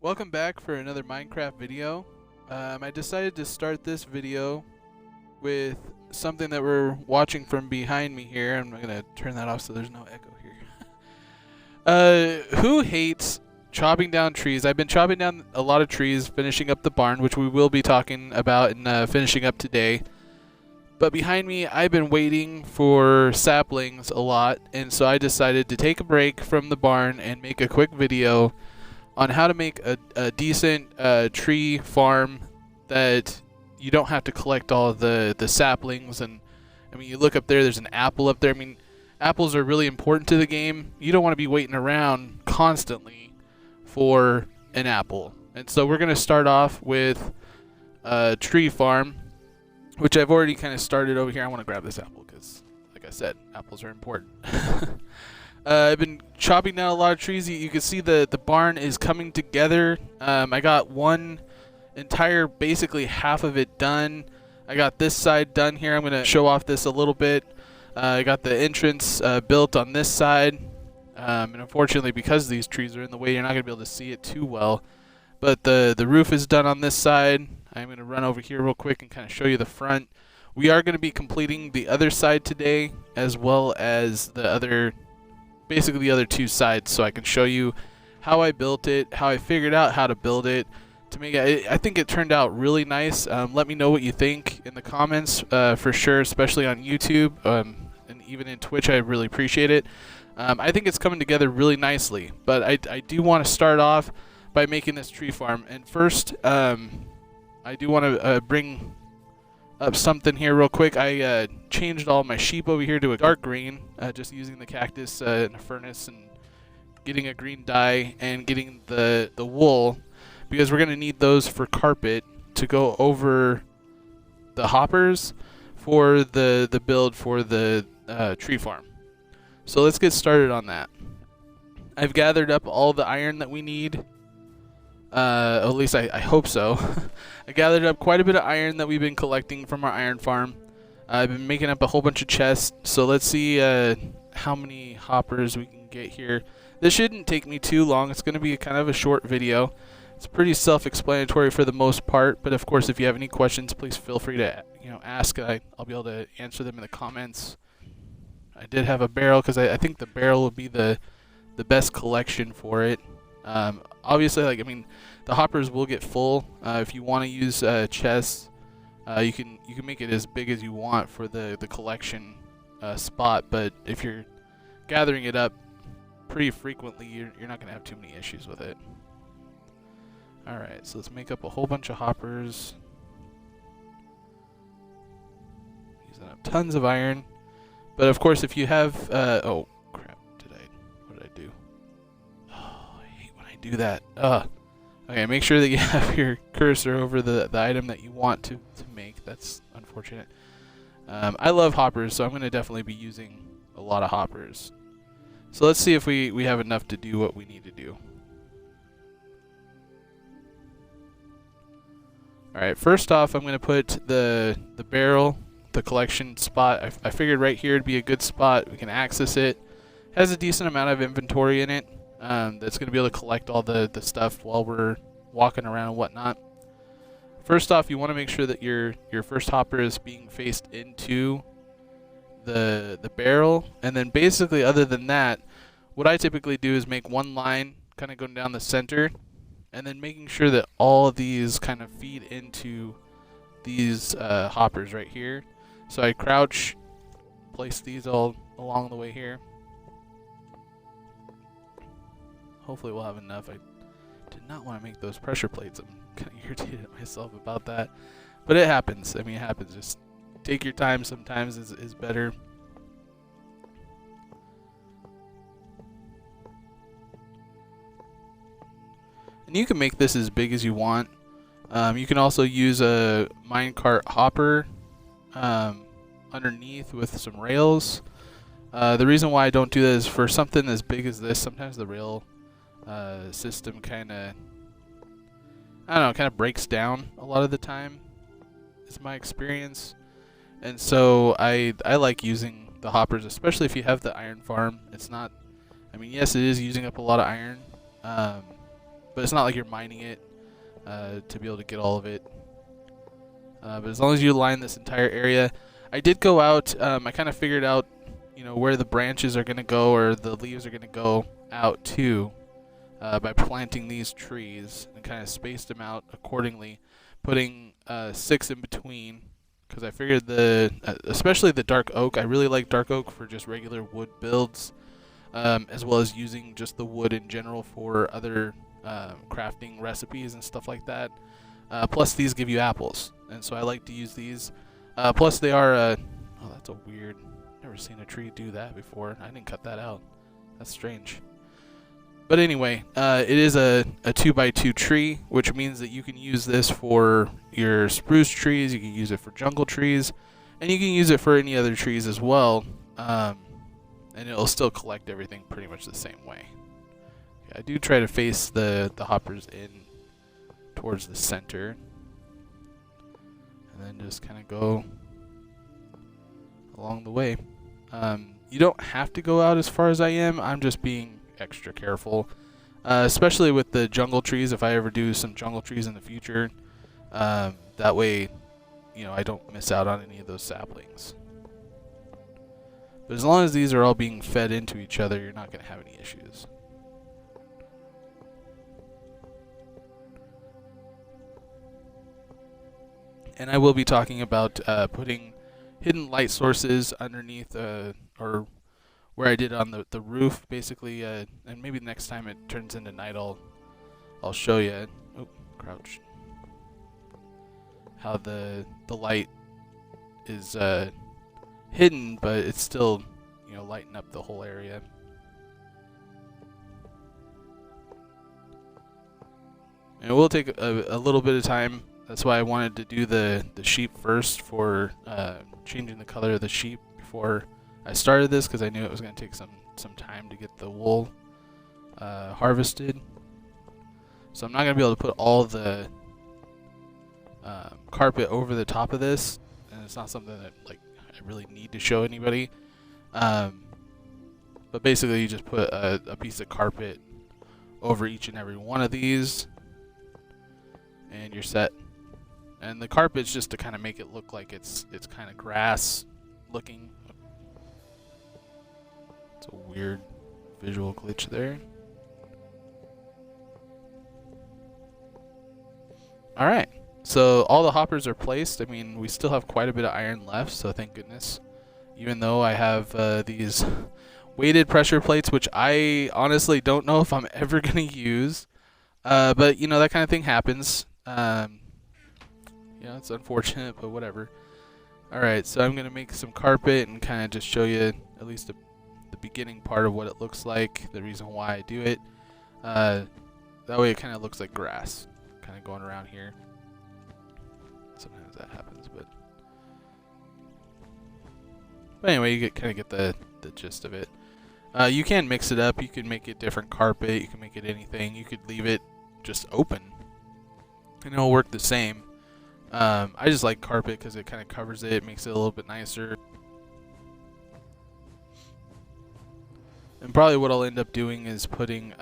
Welcome back for another Minecraft video. I decided to start this video with something that we're watching from behind me here. I'm going to turn that off so there's no echo here. Who hates chopping down trees? I've been chopping down a lot of trees, finishing up the barn, which we will be talking about and finishing up today. But behind me, I've been waiting for saplings a lot, and so I decided to take a break from the barn and make a quick video on how to make a decent tree farm that you don't have to collect all of the saplings. And I mean, you look up there, there's an apple up there. I mean, apples are really important to the game. You don't want to be waiting around constantly for an apple. And so we're going to start off with a tree farm, which I've already kind of started over here. I want to grab this apple because, like I said, apples are important. I've been chopping down a lot of trees. You can see the barn is coming together. I got one entire, basically half of it done. I got this side done here. I'm going to show off this a little bit. I got the entrance built on this side. And unfortunately, because these trees are in the way, you're not going to be able to see it too well. But the roof is done on this side. I'm going to run over here real quick and kind of show you the front. We are going to be completing the other side today, as well as the other, basically the other two sides, so I can show you how I built it, how I figured out how to build it to make it. I think it turned out really nice. Let me know what you think in the comments for sure, especially on YouTube and even in Twitch. I really appreciate it. I think it's coming together really nicely, but I do want to start off by making this tree farm. And first, I do want to bring up something here real quick. I changed all my sheep over here to a dark green, just using the cactus in a furnace and getting a green dye and getting the wool, because we're going to need those for carpet to go over the hoppers for the build for the tree farm. So let's get started on that. I've gathered up all the iron that we need. At least I hope so. I gathered up quite a bit of iron that we've been collecting from our iron farm. I've been making up a whole bunch of chests, so let's see how many hoppers we can get here. This shouldn't take me too long. It's going to be kind of a short video. It's pretty self-explanatory for the most part, but of course if you have any questions, please feel free to ask. I'll be able to answer them in the comments. I did have a barrel because I think the barrel will be the best collection for it. Obviously, the hoppers will get full. If you want to use chests, you can make it as big as you want for the collection spot. But if you're gathering it up pretty frequently, you're not going to have too many issues with it. All right, so let's make up a whole bunch of hoppers. Using up tons of iron. But of course, if you have oh crap, what did I do? Oh, I hate when I do that. Okay, make sure that you have your cursor over the item that you want to make. That's unfortunate. I love hoppers, so I'm going to definitely be using a lot of hoppers. So let's see if we have enough to do what we need to do. Alright, first off, I'm going to put the barrel, the collection spot. I figured right here would be a good spot. We can access it. Has a decent amount of inventory in it. That's going to be able to collect all the stuff while we're walking around and whatnot. First off, you want to make sure that your first hopper is being faced into the barrel, and then basically other than that, what I typically do is make one line kind of going down the center, and then making sure that all of these kind of feed into these hoppers right here. So I crouch, place these all along the way here. Hopefully we'll have enough. I did not want to make those pressure plates. I'm kind of irritated at myself about that. But it happens. I mean, it happens. Just take your time sometimes is better. And you can make this as big as you want. You can also use a minecart hopper underneath with some rails. The reason why I don't do that is for something as big as this, sometimes the rail system kind of breaks down a lot of the time, is my experience. And so I like using the hoppers, especially if you have the iron farm. It's not, I mean, yes, it is using up a lot of iron, but it's not like you're mining it to be able to get all of it. But as long as you line this entire area, I did go out. I kind of figured out, where the branches are going to go or the leaves are going to go out to by planting these trees and kind of spaced them out accordingly, putting 6 in between. Because I figured especially the dark oak, I really like dark oak for just regular wood builds, as well as using just the wood in general for other crafting recipes and stuff like that. Plus, these give you apples, and so I like to use these. Plus, they are. Oh, that's a weird. Never seen a tree do that before. I didn't cut that out. That's strange. But anyway, it is a 2x2 tree, which means that you can use this for your spruce trees, you can use it for jungle trees, and you can use it for any other trees as well. And it'll still collect everything pretty much the same way. Okay, I do try to face the hoppers in towards the center, and then just kind of go along the way. You don't have to go out as far as I am. I'm just being extra careful, especially with the jungle trees. If I ever do some jungle trees in the future, that way, I don't miss out on any of those saplings. But as long as these are all being fed into each other, you're not going to have any issues. And I will be talking about putting hidden light sources underneath, or where I did on the roof, basically, and maybe next time it turns into night, I'll show you. Oh, crouch. How the light is hidden, but it's still, lighting up the whole area. And it will take a little bit of time. That's why I wanted to do the sheep first for changing the color of the sheep before I started this, because I knew it was going to take some time to get the wool harvested. So I'm not going to be able to put all the carpet over the top of this, and it's not something that I really need to show anybody. But basically, you just put a piece of carpet over each and every one of these, and you're set. And the carpet's just to kind of make it look like it's kind of grass looking. It's a weird visual glitch there. Alright, so all the hoppers are placed. I mean, we still have quite a bit of iron left, so thank goodness. Even though I have these weighted pressure plates, which I honestly don't know if I'm ever going to use. But, that kind of thing happens. It's unfortunate, but whatever. Alright, so I'm going to make some carpet and kind of just show you at least the beginning part of what it looks like, the reason why I do it. That way it kind of looks like grass, kind of going around here. Sometimes that happens, but anyway, you kind of get the gist of it. You can mix it up. You can make it different carpet. You can make it anything. You could leave it just open, and it'll work the same. I just like carpet because it kind of covers it, makes it a little bit nicer. And probably what I'll end up doing is putting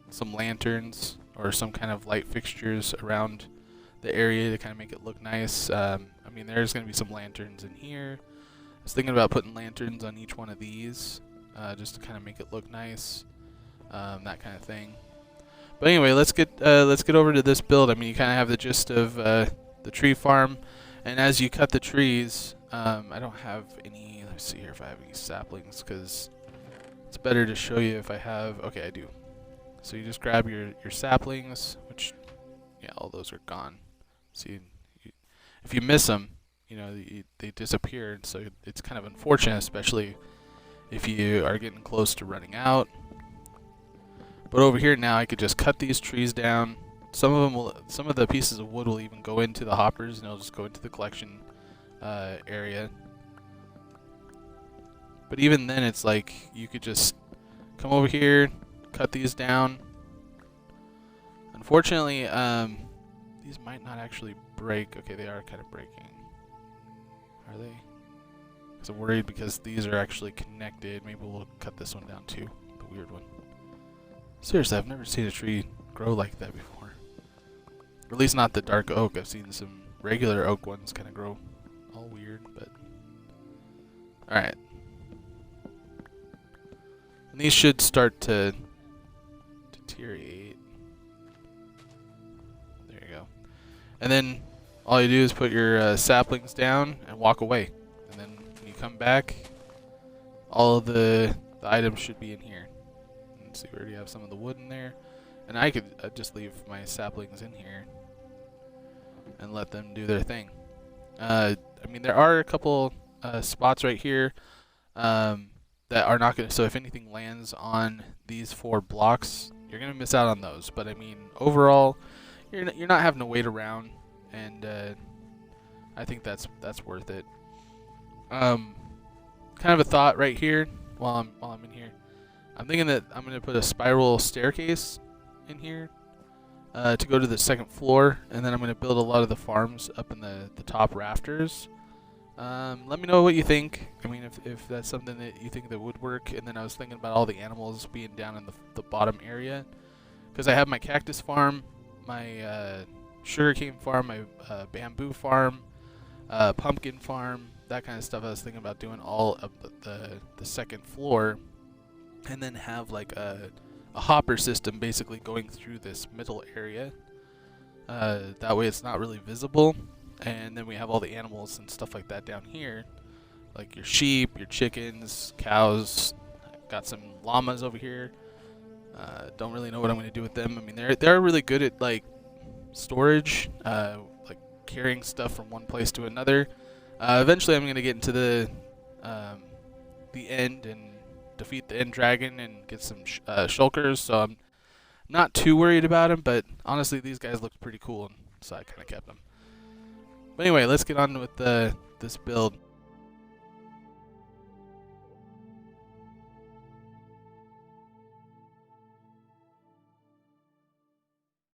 some lanterns or some kind of light fixtures around the area to kind of make it look nice. I mean, there's going to be some lanterns in here. I was thinking about putting lanterns on each one of these just to kind of make it look nice, that kind of thing. But anyway, let's get over to this build. I mean, you kind of have the gist of the tree farm, and as you cut the trees, I don't have any. Let's see here if I have any saplings, because it's better to show you if I have. Okay, I do. So you just grab your saplings, which, yeah, all those are gone. See, if you miss them, they disappear, and so it's kind of unfortunate, especially if you are getting close to running out. But over here now, I could just cut these trees down. Some of the pieces of wood will even go into the hoppers, and it'll just go into the collection area. But even then, it's like you could just come over here, cut these down. Unfortunately, these might not actually break. Okay, they are kind of breaking. Are they? Because I'm worried because these are actually connected. Maybe we'll cut this one down too, the weird one. Seriously, I've never seen a tree grow like that before. Or at least not the dark oak. I've seen some regular oak ones kind of grow all weird, but... Alright. And these should start to deteriorate. There you go. And then all you do is put your saplings down and walk away. And then when you come back, all of the items should be in here. Let's see, we already have some of the wood in there. And I could just leave my saplings in here and let them do their thing. I mean, there are a couple spots right here that are not going to... So if anything lands on these 4 blocks, you're going to miss out on those. But I mean, overall, you're not having to wait around, and I think that's worth it. Kind of a thought right here while I'm in here. I'm thinking that I'm going to put a spiral staircase in here to go to the 2nd floor, and then I'm going to build a lot of the farms up in the top rafters. Let me know what you think. I mean, if that's something that you think that would work. And then I was thinking about all the animals being down in the bottom area, because I have my cactus farm, my sugarcane farm, my bamboo farm, pumpkin farm, that kind of stuff. I was thinking about doing all of the 2nd floor, and then have like a hopper system basically going through this middle area. That way it's not really visible. And then we have all the animals and stuff like that down here, like your sheep, your chickens, cows. Got some llamas over here. Don't really know what I'm going to do with them. I mean, they're really good at like storage, like carrying stuff from one place to another. Eventually, I'm going to get into the end and defeat the end dragon and get some shulkers. So I'm not too worried about them. But honestly, these guys looked pretty cool, and so I kind of kept them. But anyway, let's get on with this build.